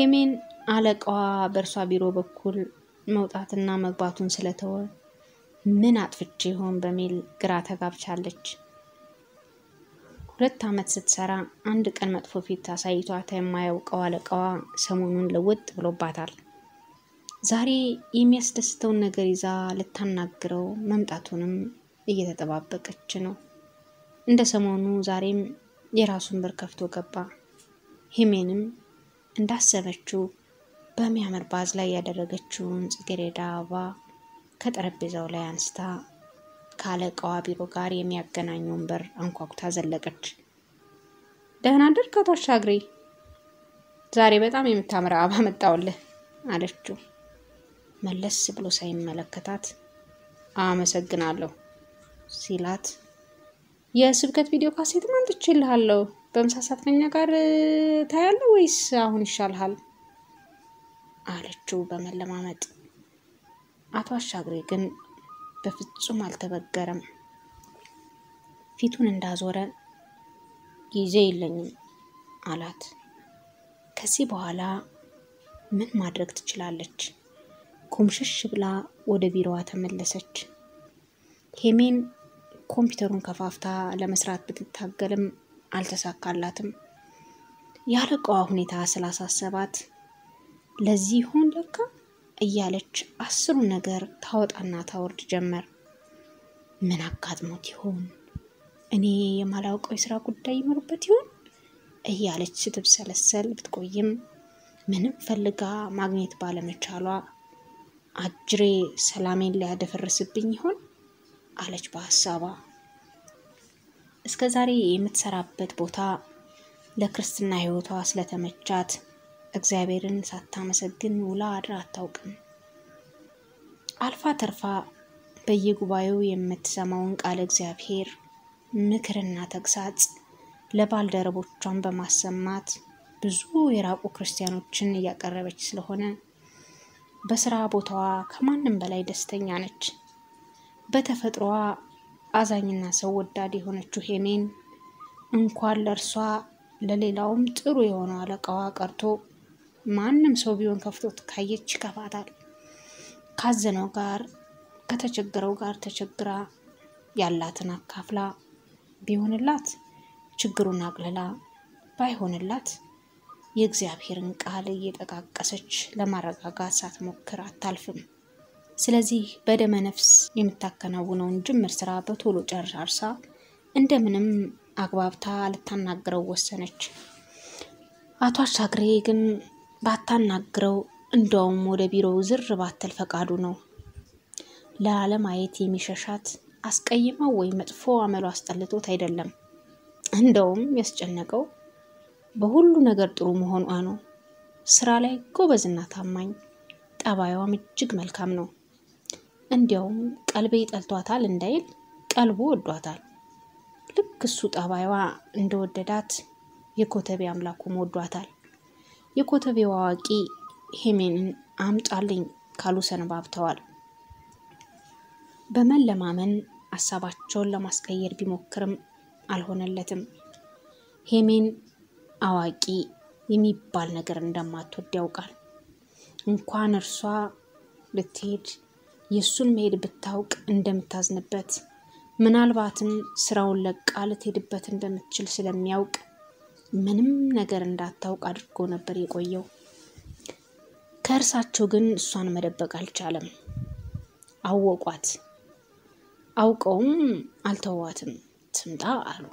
ሄሜን አለቃዋ በእርሷ ቢሮ በኩል መውጣትና መግባቱን ስለተወ ምን አጥፍቼ ይሆን በሚል ግራ ተጋብቻለች። 2 ዓመት ስትሰራ አንድ ቀን መጥፎ ፊት አሳይቷት የማያውቀው አለቃዋ ሰሞኑን ለውጥ ብሎባታል። ዛሬ የሚያስደስተውን ነገር ይዛ ልታናግረው መምጣቱንም እየተጠባበቀች ነው። እንደ ሰሞኑ ዛሬም የራሱን በር ከፍቶ ገባ። ሄሜንም እንዳሰበችው በሚያምር ባዝ ላይ ያደረገችውን ጽጌረዳ አበባ ከጠረጴዛው ላይ አንስታ ካለቃዋ ቢሮ ጋር የሚያገናኘውን በር አንኳኩታ ዘለቀች። ደህና አደርክ አቶ አሻግሬ፣ ዛሬ በጣም የምታምር አበባ መጣውልህ አለችው። መለስ ብሎ ሳይመለከታት አመሰግናለሁ ሲላት የስብከት ቪዲዮ ካሴት ማንጥቼልሃለሁ፣ በምሳ ሰዓት ከኛ ጋር ታያለህ ወይስ አሁን ይሻልሃል አለችው በመለማመጥ። አቶ አሻግሬ ግን በፍጹም አልተበገረም። ፊቱን እንዳዞረ ጊዜ የለኝም አላት። ከዚህ በኋላ ምን ማድረግ ትችላለች? ኮምሽሽ ብላ ወደ ቢሮዋ ተመለሰች። ሄሜን ኮምፒውተሩን ከፋፍታ ለመስራት ብትታገልም አልተሳካላትም። ያለቃዋ ሁኔታ ስላሳሰባት ለዚህ ሆን ለካ እያለች 10 ነገር ታወጣና ታወርድ ጀመር። ምን አጋጥሞት ይሆን? እኔ የማላውቀው የሥራ ጉዳይ ይኖርበት ይሆን እያለች ስትብሰለሰል ብትቆይም ምንም ፈልጋ ማግኘት ባለመቻሏ አጅሬ ሰላሜን ሊያደፈርስብኝ ይሆን አለች በሐሳቧ። እስከዛሬ የምትሰራበት ቦታ ለክርስትና ህይወቷ ስለተመቻት እግዚአብሔርን ሳታመሰግን ውላ አድራ አታውቅም። አልፋ ተርፋ በየጉባኤው የምትሰማውን ቃል እግዚአብሔር ምክርና ተግሳጽ ለባልደረቦቿን በማሰማት ብዙ የራቁ ክርስቲያኖችን እያቀረበች ስለሆነ በስራ ቦታዋ ከማንም በላይ ደስተኛ ነች። በተፈጥሮዋ አዛኝና ሰው ወዳድ የሆነችው ሄሜን እንኳን ለእርሷ ለሌላውም ጥሩ የሆነው አለቃዋ ቀርቶ ማንም ሰው ቢሆን ከፍቶት ካየች ይከፋታል። ካዘነው ጋር ከተቸገረው ጋር ተቸግራ ያላትን አካፍላ ቢሆንላት ችግሩን አቅልላ ባይሆንላት የእግዚአብሔርን ቃል እየጠቃቀሰች ለማረጋጋት ሳትሞክር አታልፍም። ስለዚህ በደመ ነፍስ የምታከናውነውን ጅምር ስራ በቶሎ ጨርሳ እንደምንም አግባብታ ልታናግረው ወሰነች። አቶ አሻግሬ ግን ባታናግረው እንደውም ወደ ቢሮው ዝር ባትል ፈቃዱ ነው። ለዓለማየት የሚሸሻት አስቀይማው ወይ መጥፎ አመሉ አስጠልቶት አይደለም። እንደውም ያስጨነቀው በሁሉ ነገር ጥሩ መሆኗ ነው። ስራ ላይ ጎበዝና ታማኝ፣ ጠባዩም እጅግ መልካም ነው። እንዲያውም ቀልቤ ጠልቷታል እንዳይል ቀልቡ ወዷታል። ልክ እሱ ጠባዩዋ እንደወደዳት የኮተቤ አምላኩም ወዷታል። የኮተቤው አዋቂ ሄሜንን አምጣልኝ ካሉ ሰነባብተዋል። በመለማመን ሐሳባቸውን ለማስቀየር ቢሞክርም አልሆነለትም። ሄሜን አዋቂ የሚባል ነገር እንደማትወድ ያውቃል። እንኳን እርሷ ልትሄድ የሱን መሄድ ብታውቅ እንደምታዝንበት ምናልባትም ስራውን ለቃ ልትሄድበት እንደምትችል ስለሚያውቅ ምንም ነገር እንዳታውቅ አድርጎ ነበር የቆየው። ከእርሳቸው ግን እሷን መደበቅ አልቻለም። አወቋት። አውቀውም አልተዋትም። ትምጣ አሉ።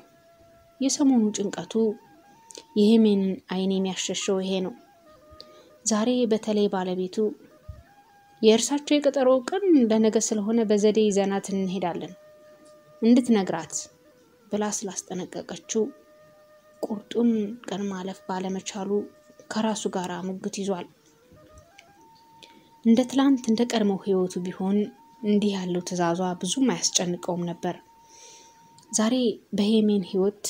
የሰሞኑ ጭንቀቱ የሄሜንን አይን የሚያሸሸው ይሄ ነው። ዛሬ በተለይ ባለቤቱ የእርሳቸው የቀጠሮ ቀን ለነገ ስለሆነ በዘዴ ይዘናት እንሄዳለን እንድትነግራት ብላ ስላስጠነቀቀችው ቁርጡን ቀን ማለፍ ባለመቻሉ ከራሱ ጋር ሙግት ይዟል። እንደ ትላንት እንደ ቀድሞው ህይወቱ ቢሆን እንዲህ ያለው ትዕዛዟ ብዙም አያስጨንቀውም ነበር። ዛሬ በሄሜን ህይወት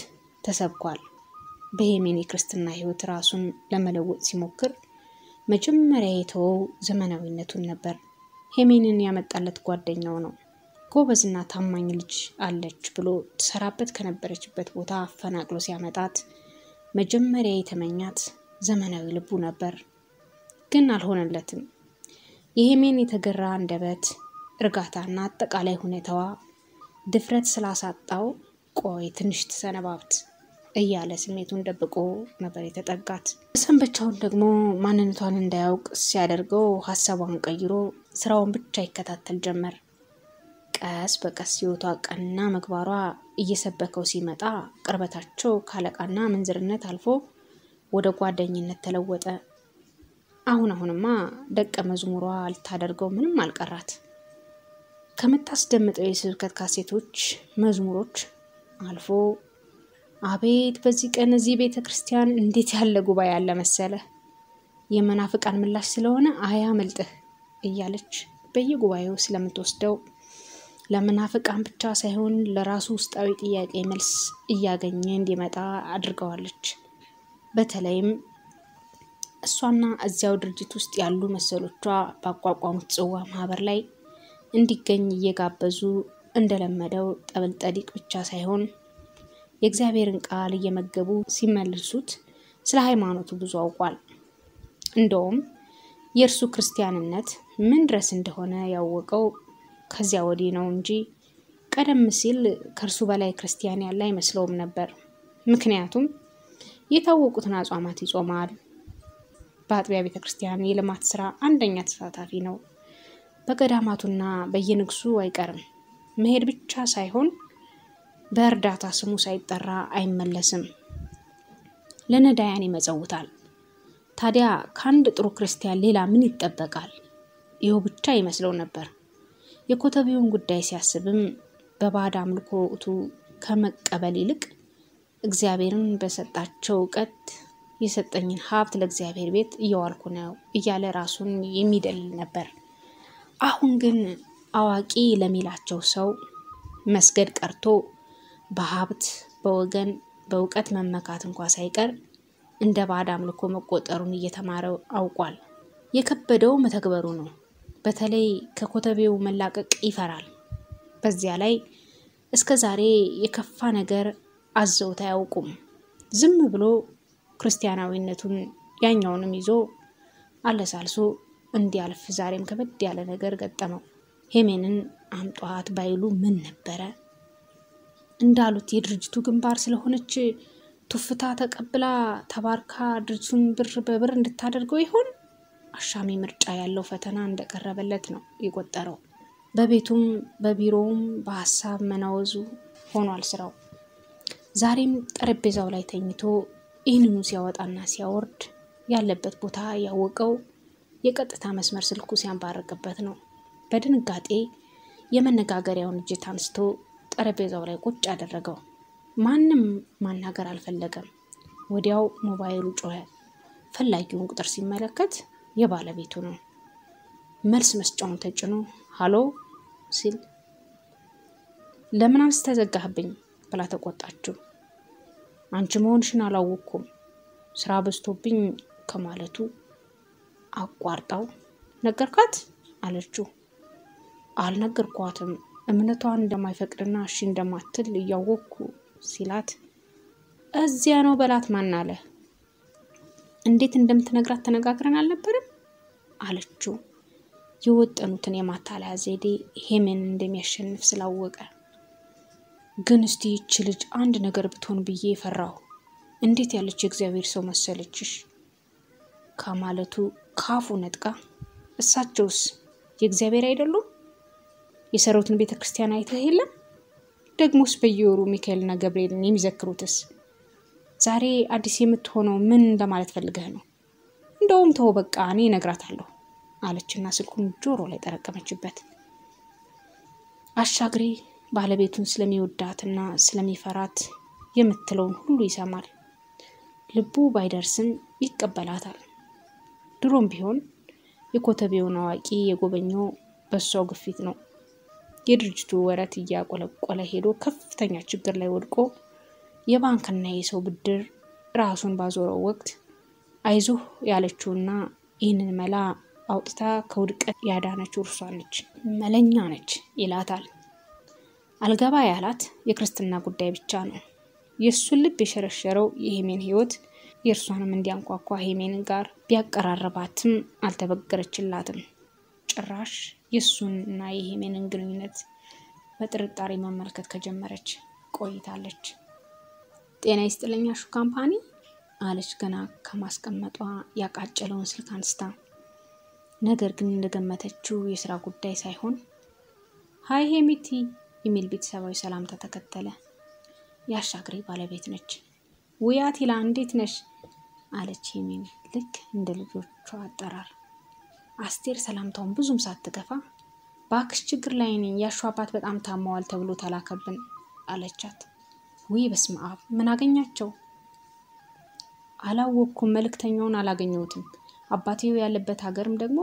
ተሰብኳል። በሄሜን የክርስትና ህይወት ራሱን ለመለወጥ ሲሞክር መጀመሪያ የተወው ዘመናዊነቱን ነበር። ሄሜንን ያመጣለት ጓደኛው ነው። ጎበዝና ታማኝ ልጅ አለች ብሎ ተሰራበት ከነበረችበት ቦታ አፈናቅሎ ሲያመጣት መጀመሪያ የተመኛት ዘመናዊ ልቡ ነበር። ግን አልሆነለትም። የሄሜን የተገራ አንደበት እርጋታና አጠቃላይ ሁኔታዋ ድፍረት ስላሳጣው ቆይ ትንሽ ተሰነባብት እያለ ስሜቱን ደብቆ ነበር የተጠጋት። ሰንበቻውን ደግሞ ማንነቷን እንዳያውቅ ሲያደርገው ሐሳቧን ቀይሮ ስራውን ብቻ ይከታተል ጀመር። ቀስ በቀስ ህይወቷ ቀና ምግባሯ እየሰበከው ሲመጣ ቅርበታቸው ካለቃና መንዝርነት አልፎ ወደ ጓደኝነት ተለወጠ። አሁንማ ደቀ መዝሙሯ ልታደርገው ምንም አልቀራት። ከምታስደምጠው የስብከት ካሴቶች መዝሙሮች አልፎ አቤት በዚህ ቀን እዚህ ቤተክርስቲያን እንዴት ያለ ጉባኤ ያለ መሰለ፣ የመናፍቃን ምላሽ ስለሆነ አያመልጥህ እያለች በየጉባኤው ስለምትወስደው ለመናፍቃን ብቻ ሳይሆን ለራሱ ውስጣዊ ጥያቄ መልስ እያገኘ እንዲመጣ አድርገዋለች። በተለይም እሷና እዚያው ድርጅት ውስጥ ያሉ መሰሎቿ ባቋቋሙት ጽዋ ማህበር ላይ እንዲገኝ እየጋበዙ እንደለመደው ጠብልጠዲቅ ብቻ ሳይሆን የእግዚአብሔርን ቃል እየመገቡ ሲመልሱት ስለ ሃይማኖቱ ብዙ አውቋል። እንደውም የእርሱ ክርስቲያንነት ምን ድረስ እንደሆነ ያወቀው ከዚያ ወዲህ ነው እንጂ ቀደም ሲል ከእርሱ በላይ ክርስቲያን ያለ አይመስለውም ነበር። ምክንያቱም የታወቁትን አጽዋማት ይጾማል። በአጥቢያ ቤተክርስቲያን የልማት ስራ አንደኛ ተሳታፊ ነው። በገዳማቱና በየንግሱ አይቀርም። መሄድ ብቻ ሳይሆን በእርዳታ ስሙ ሳይጠራ አይመለስም። ለነዳያን ይመጸውታል። ታዲያ ከአንድ ጥሩ ክርስቲያን ሌላ ምን ይጠበቃል? ይኸው ብቻ ይመስለው ነበር። የኮተቤውን ጉዳይ ሲያስብም በባዕድ አምልኮቱ ከመቀበል ይልቅ እግዚአብሔርን በሰጣቸው ዕውቀት የሰጠኝን ሀብት ለእግዚአብሔር ቤት እያዋልኩ ነው እያለ ራሱን የሚደልል ነበር። አሁን ግን አዋቂ ለሚላቸው ሰው መስገድ ቀርቶ በሀብት በወገን በእውቀት መመካት እንኳን ሳይቀር እንደ ባዕድ አምልኮ መቆጠሩን እየተማረው አውቋል። የከበደው መተግበሩ ነው። በተለይ ከኮተቤው መላቀቅ ይፈራል። በዚያ ላይ እስከዛሬ የከፋ ነገር አዘውታ ያውቁም። ዝም ብሎ ክርስቲያናዊነቱን ያኛውንም ይዞ አለሳልሶ እንዲያልፍ ዛሬም ከበድ ያለ ነገር ገጠመው። ሄሜንን አምጧት ባይሉ ምን ነበረ? እንዳሉት የድርጅቱ ግንባር ስለሆነች ቱፍታ ተቀብላ ተባርካ ድርጅቱን ብር በብር እንድታደርገው ይሆን? አሻሚ ምርጫ ያለው ፈተና እንደቀረበለት ነው የቆጠረው። በቤቱም በቢሮውም በሐሳብ መናወዙ ሆኗል ስራው። ዛሬም ጠረጴዛው ላይ ተኝቶ ይህንኑ ሲያወጣና ሲያወርድ ያለበት ቦታ ያወቀው የቀጥታ መስመር ስልኩ ሲያንባረቅበት ነው። በድንጋጤ የመነጋገሪያውን እጅ አንስቶ ጠረጴዛው ላይ ቁጭ አደረገው። ማንም ማናገር አልፈለገም። ወዲያው ሞባይሉ ጮኸ። ፈላጊውን ቁጥር ሲመለከት የባለቤቱ ነው። መልስ መስጫውን ተጭኖ ሃሎ ሲል ለምን አልተዘጋህብኝ ብላ ተቆጣችው። አንቺ መሆንሽን አላወቅኩም ስራ በዝቶብኝ ከማለቱ አቋርጣው ነገርካት አለችው። አልነገርኳትም እምነቷን እንደማይፈቅድና እሺ እንደማትል እያወቅኩ ሲላት እዚያ ነው በላት ማን አለ? እንዴት እንደምትነግራት ተነጋግረን አልነበረም አለችው። የወጠኑትን የማታለያ ዘዴ ሄሜን እንደሚያሸንፍ ስላወቀ ግን እስቲ ይህች ልጅ አንድ ነገር ብትሆን ብዬ ፈራሁ። እንዴት ያለች የእግዚአብሔር ሰው መሰለችሽ ከማለቱ ካፉ ነጥቃ እሳቸውስ የእግዚአብሔር አይደሉም? የሰሩትን ቤተክርስቲያን አይተህ የለም? ደግሞስ በየወሩ ሚካኤልና ገብርኤልን የሚዘክሩትስ? ዛሬ አዲስ የምትሆነው ምን እንደማለት ፈልገህ ነው? እንደውም ተው በቃ እኔ እነግራታለሁ አለችና ስልኩን ጆሮ ላይ ጠረቀመችበት። አሻግሬ ባለቤቱን ስለሚወዳትና ስለሚፈራት የምትለውን ሁሉ ይሰማል። ልቡ ባይደርስም ይቀበላታል። ድሮም ቢሆን የኮተቤውን አዋቂ የጎበኘው በሷው ግፊት ነው። የድርጅቱ ወረት እያቆለቆለ ሄዶ ከፍተኛ ችግር ላይ ወድቆ የባንክና የሰው ብድር ራሱን ባዞረው ወቅት አይዞህ ያለችውና ይህንን መላ አውጥታ ከውድቀት ያዳነችው እርሷ ነች። መለኛ ነች ይላታል። አልገባ ያላት የክርስትና ጉዳይ ብቻ ነው። የሱን ልብ የሸረሸረው የሄሜን ህይወት የእርሷንም እንዲያንኳኳ ሄሜንን ጋር ቢያቀራረባትም አልተበገረችላትም። ጭራሽ የእሱንና የሄሜንን ግንኙነት በጥርጣሬ መመልከት ከጀመረች ቆይታለች። ጤና ይስጥልኝ አሹ ካምፓኒ አለች ገና ከማስቀመጧ ያቃጨለውን ስልክ አንስታ። ነገር ግን እንደገመተችው የሥራ ጉዳይ ሳይሆን ሃይ ሄሚቲ የሚል ቤተሰባዊ ሰላምታ ተከተለ። የአሻግሬ ባለቤት ነች። ውይ አቲላ እንዴት ነሽ አለች ሄሜን ልክ እንደ ልጆቿ አጠራር። አስቴር ሰላምታውን ብዙም ሳትገፋ ባክሽ ችግር ላይ ነኝ፣ ያሹ አባት በጣም ታመዋል ተብሎ ተላከብን አለቻት። ውይ በስመ አብ ምን አገኛቸው? አላወቅኩም፣ መልእክተኛውን አላገኘሁትም። አባቴው ያለበት ሀገርም ደግሞ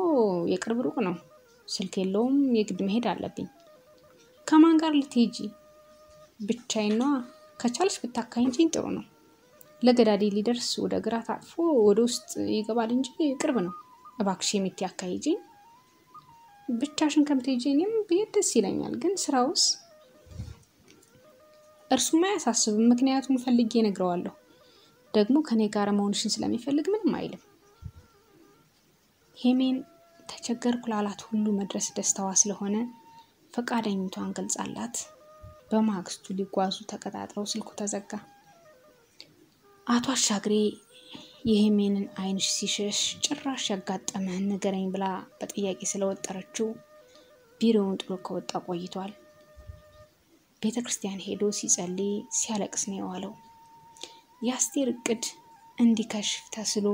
የቅርብ ሩቅ ነው፣ ስልክ የለውም፣ የግድ መሄድ አለብኝ። ከማን ጋር ልትሄጂ? ብቻዬን ነዋ። ከቻልሽ ብታካሂጂኝ ጥሩ ነው። ለገዳዲ ሊደርስ ወደ ግራ ታጥፎ ወደ ውስጥ ይገባል እንጂ ቅርብ ነው። እባክሽ ሄሚቲ አካሂጂኝ። ብቻሽን ከምትሄጂ እኔም ብሄድ ደስ ይለኛል፣ ግን ስራውስ? እርሱም አያሳስብም፣ ምክንያቱም ፈልጌ እነግረዋለሁ። ደግሞ ከኔ ጋር መሆንሽን ስለሚፈልግ ምንም አይልም። ሄሜን ተቸገርኩ ላላት ሁሉ መድረስ ደስታዋ ስለሆነ ፈቃደኝነቷን ገልጻላት በማግስቱ ሊጓዙ ተቀጣጥረው ስልኩ ተዘጋ። አቶ አሻግሬ የሄሜንን አይንሽ ሲሸሽ ጭራሽ ያጋጠመህን ንገረኝ ብላ በጥያቄ ስለወጠረችው ቢሮውን ጥሎ ከወጣ ቆይቷል። ቤተክርስቲያን ሄዶ ሲጸልይ ሲያለቅስ ነው የዋለው። የአስቴር እቅድ እንዲከሽፍ ተስሎ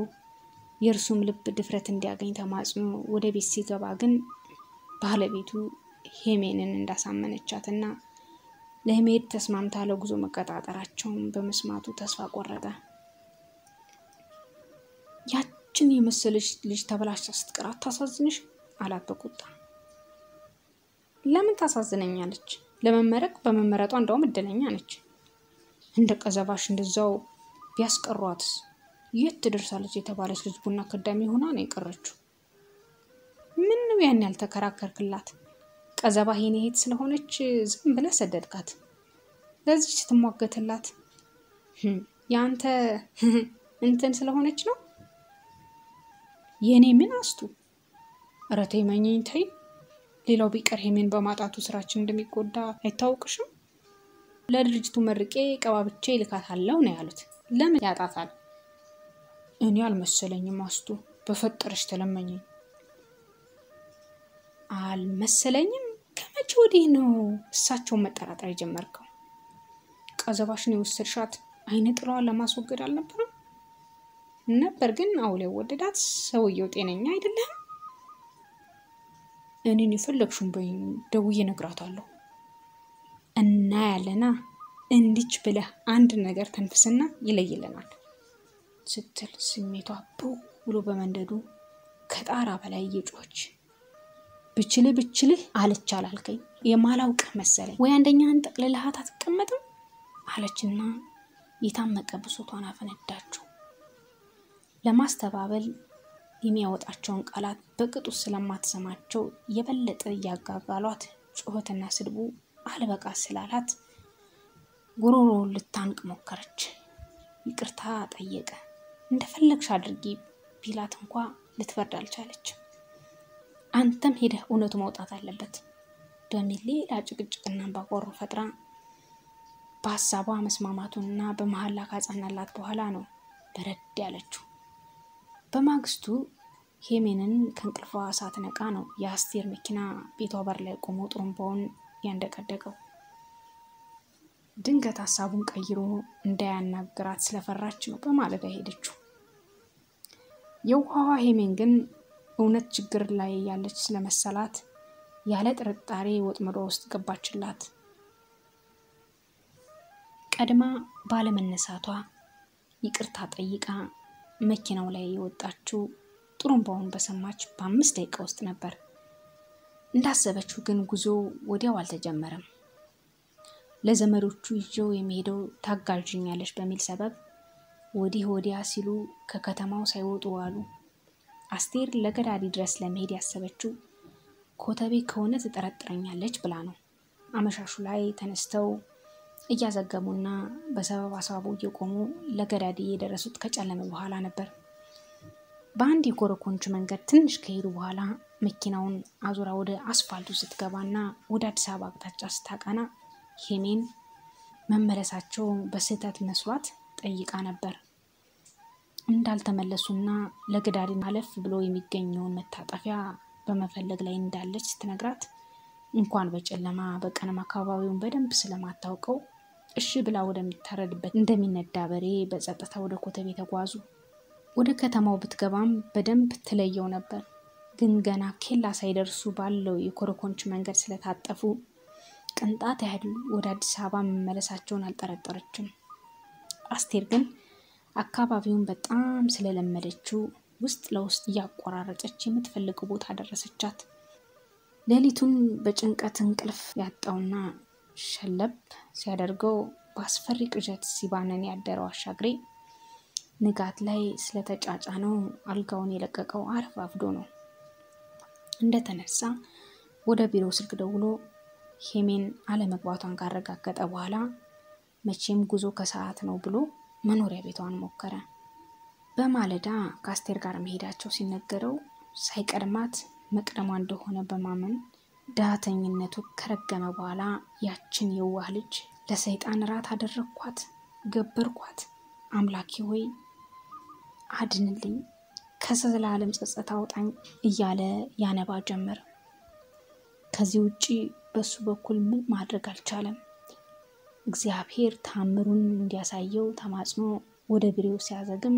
የእርሱም ልብ ድፍረት እንዲያገኝ ተማጽኖ ወደ ቤት ሲገባ ግን ባለቤቱ ሄሜንን እንዳሳመነቻትና ለመሄድ ተስማምታ ለጉዞ መቀጣጠራቸውን በመስማቱ ተስፋ ቆረጠ። ያችን የመሰለች ልጅ ተበላሽታ ስትቀር አታሳዝንሽ አላት በቁጣ። ለምን ታሳዝነኛለች? ለመመረቅ በመመረጧ እንደውም እድለኛ ነች። እንደ ቀዘባሽ እንደዛው ቢያስቀሯትስ የት ትደርሳለች የተባለች ልጅ ቡና ከዳሚ ሆና ነው የቀረችው። ምን ነው ያን ያልተከራከርክላት? ቀዘባ ሄኔ ሄት ስለሆነች ዝም ብለህ ሰደድካት። ለዚህ ስትሟገትላት ያንተ እንትን ስለሆነች ነው። የኔ ምን አስቱ? ረቴ መኘኝ ተይ። ሌላው ቢቀር ሄሜን በማጣቱ ስራችን እንደሚጎዳ አይታወቅሽም? ለድርጅቱ መርቄ ቀባብቼ ልካታለሁ ነው ያሉት። ለምን ያጣታል? እኔ አልመሰለኝም አስቱ፣ በፈጠረሽ ተለመኘኝ። አልመሰለኝም? ከመቼ ወዲህ ነው እሳቸውን መጠራጠር የጀመርከው? ቀዘባሽን የወሰድሻት አይነ ጥላዋን ለማስወገድ አልነበረም? ነበር፣ ግን አውሌ ወደዳት። ሰውየው ጤነኛ አይደለም። እኔን የፈለግሽውን በይኝ፣ ደውዬ እነግራታለሁ። እና ያለና እንዲች ብለህ አንድ ነገር ተንፍስና ይለይልናል ስትል ስሜቷ ብሎ በመንደዱ ከጣራ በላይ እየጮኸች ብችልህ አለች አላልከኝ? የማላውቅህ መሰለኝ ወይ? አንደኛህን ጠቅልለሃት አትቀመጥም አለችና የታመቀ ብሶቷን አፈነዳችው። ለማስተባበል የሚያወጣቸውን ቃላት በቅጡ ስለማትሰማቸው የበለጠ ያጋጋሏት ጩኸትና ስድቡ አልበቃ ስላላት ጉሮሮውን ልታንቅ ሞከረች። ይቅርታ ጠየቀ። እንደፈለግሽ አድርጊ ቢላት እንኳ ልትፈርድ አልቻለች። አንተም ሄደህ እውነቱ መውጣት አለበት በሚል ሌላ ጭቅጭቅና ባቆሩ ፈጥራ በሀሳቧ መስማማቱንና በመሐላ ካጸናላት በኋላ ነው በረድ ያለችው። በማግስቱ ሄሜንን ከእንቅልፏ ሳትነቃ ነው የአስቴር መኪና ቤቷ በር ላይ ቆሞ ጥሩምባውን ያንደቀደቀው። ድንገት ሀሳቡን ቀይሮ እንዳያናግራት ስለፈራች ነው በማለዳ ሄደችው። የውሃዋ ሄሜን ግን እውነት ችግር ላይ ያለች ስለመሰላት ያለ ጥርጣሬ ወጥመዷ ውስጥ ገባችላት። ቀድማ ባለመነሳቷ ይቅርታ ጠይቃ መኪናው ላይ የወጣችው ጥሩምባውን በሰማች በ5 ደቂቃ ውስጥ ነበር። እንዳሰበችው ግን ጉዞ ወዲያው አልተጀመረም። ለዘመዶቹ ይዤው የሚሄደው ታጋዥኛለሽ በሚል ሰበብ ወዲህ ወዲያ ሲሉ ከከተማው ሳይወጡ ዋሉ። አስቴር ለገዳዲ ድረስ ለመሄድ ያሰበችው ኮተቤ ከሆነ ትጠረጥረኛለች ብላ ነው። አመሻሹ ላይ ተነስተው እያዘገሙና በሰበብ አሳቡ እየቆሙ ለገዳዲ የደረሱት ከጨለመ በኋላ ነበር። በአንድ የኮረኮንች መንገድ ትንሽ ከሄዱ በኋላ መኪናውን አዙራ ወደ አስፋልቱ ስትገባና ወደ አዲስ አበባ አቅጣጫ ስታቀና ሄሜን መመለሳቸው በስህተት መስሏት ጠይቃ ነበር። እንዳልተመለሱና ለገዳዲ ማለፍ ብሎ የሚገኘውን መታጠፊያ በመፈለግ ላይ እንዳለች ስትነግራት እንኳን በጨለማ በቀንም አካባቢውን በደንብ ስለማታውቀው እሺ ብላ ወደሚታረድበት እንደሚነዳ በሬ በጸጥታ ወደ ኮተቤ ተጓዙ። ወደ ከተማው ብትገባም በደንብ ትለየው ነበር። ግን ገና ኬላ ሳይደርሱ ባለው የኮረኮንች መንገድ ስለታጠፉ ቅንጣት ያህል ወደ አዲስ አበባ መመለሳቸውን አልጠረጠረችም። አስቴር ግን አካባቢውን በጣም ስለለመደችው ውስጥ ለውስጥ እያቆራረጠች የምትፈልገው ቦታ ደረሰቻት። ሌሊቱን በጭንቀት እንቅልፍ ያጣውና ሸለብ ሲያደርገው በአስፈሪ ቅዠት ሲባነን ያደረው አሻግሬ ንጋት ላይ ስለተጫጫነው አልጋውን የለቀቀው አረፋፍዶ ነው። እንደተነሳ ወደ ቢሮ ስልክ ደውሎ ሄሜን አለመግባቷን ካረጋገጠ በኋላ መቼም ጉዞ ከሰዓት ነው ብሎ መኖሪያ ቤቷን ሞከረ። በማለዳ ከአስቴር ጋር መሄዳቸው ሲነገረው ሳይቀድማት መቅደሟ እንደሆነ በማመን ዳተኝነቱ ከረገመ በኋላ ያችን የዋህ ልጅ ለሰይጣን ራት አደረኳት፣ ገበርኳት፣ አምላኬ ሆይ አድንልኝ፣ ከዘላለም ጸጸት አውጣኝ እያለ ያነባ ጀመረ። ከዚህ ውጪ በሱ በኩል ምን ማድረግ አልቻለም። እግዚአብሔር ታምሩን እንዲያሳየው ተማጽኖ ወደ ቢሮው ሲያዘግም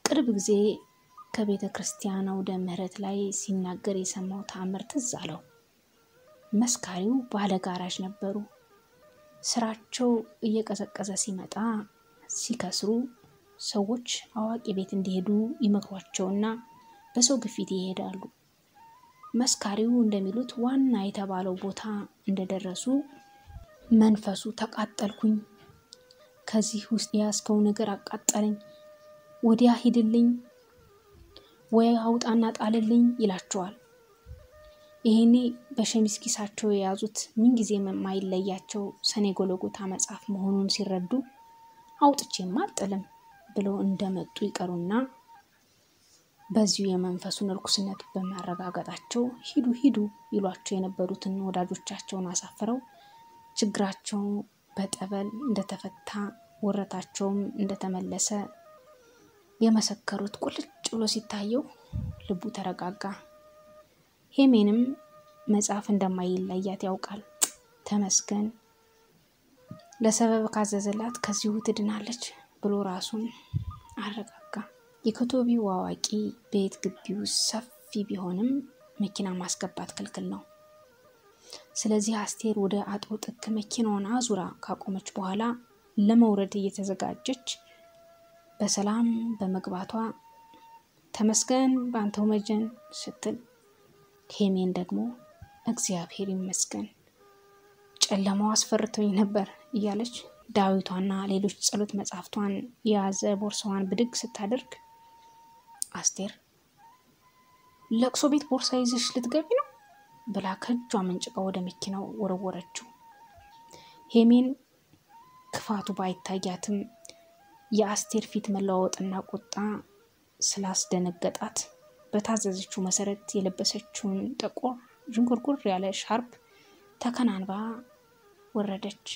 ቅርብ ጊዜ ከቤተ ክርስቲያን ወደ ምህረት ላይ ሲናገር የሰማው ታምር ትዝ አለው። መስካሪው ባለ ጋራዥ ነበሩ። ስራቸው እየቀዘቀዘ ሲመጣ ሲከስሩ ሰዎች አዋቂ ቤት እንዲሄዱ ይመክሯቸውና በሰው ግፊት ይሄዳሉ። መስካሪው እንደሚሉት ዋና የተባለው ቦታ እንደደረሱ መንፈሱ ተቃጠልኩኝ፣ ከዚህ ውስጥ ያስከው ነገር አቃጠለኝ፣ ወዲያ ሂድልኝ ወይ አውጣና ጣልልኝ ይላቸዋል። ይሄኔ በሸሚዝ ኪሳቸው የያዙት ምን ጊዜ የማይለያቸው ሰኔ ጎልጎታ መጽሐፍ መሆኑን ሲረዱ አውጥቼማ አልጥልም ብለው እንደመጡ ይቀሩና በዚሁ የመንፈሱን ርኩስነት በማረጋገጣቸው ሂዱ ሂዱ ይሏቸው የነበሩትን ወዳጆቻቸውን አሳፍረው ችግራቸው በጠበል እንደተፈታ ወረታቸውም እንደተመለሰ የመሰከሩት ቁልጭ ብሎ ሲታየው ልቡ ተረጋጋ። ሄሜንም መጽሐፍ እንደማይለያት ያውቃል። ተመስገን ለሰበብ ካዘዘላት ከዚሁ ትድናለች ብሎ ራሱን አረጋጋ። የኮቶቢው አዋቂ ቤት ግቢው ሰፊ ቢሆንም መኪና ማስገባት ክልክል ነው። ስለዚህ አስቴር ወደ አጥሩ ጥግ መኪናውን አዙራ ካቆመች በኋላ ለመውረድ እየተዘጋጀች በሰላም በመግባቷ ተመስገን ባንተው መጀን ስትል ሄሜን ደግሞ እግዚአብሔር ይመስገን ጨለማው አስፈርቶኝ ነበር እያለች ዳዊቷና ሌሎች ጸሎት መጻሕፍቷን የያዘ ቦርሳዋን ብድግ ስታደርግ አስቴር ለቅሶ ቤት ቦርሳ ይዘሽ ልትገቢ ነው ብላ ከጇ መንጭቃ ወደ መኪናው ወረወረችው። ሄሜን ክፋቱ ባይታያትም የአስቴር ፊት መለዋወጥና ቁጣ ስላስደነገጣት በታዘዘችው መሰረት የለበሰችውን ጥቁር ዥንጉርጉር ያለ ሻርፕ ተከናንባ ወረደች።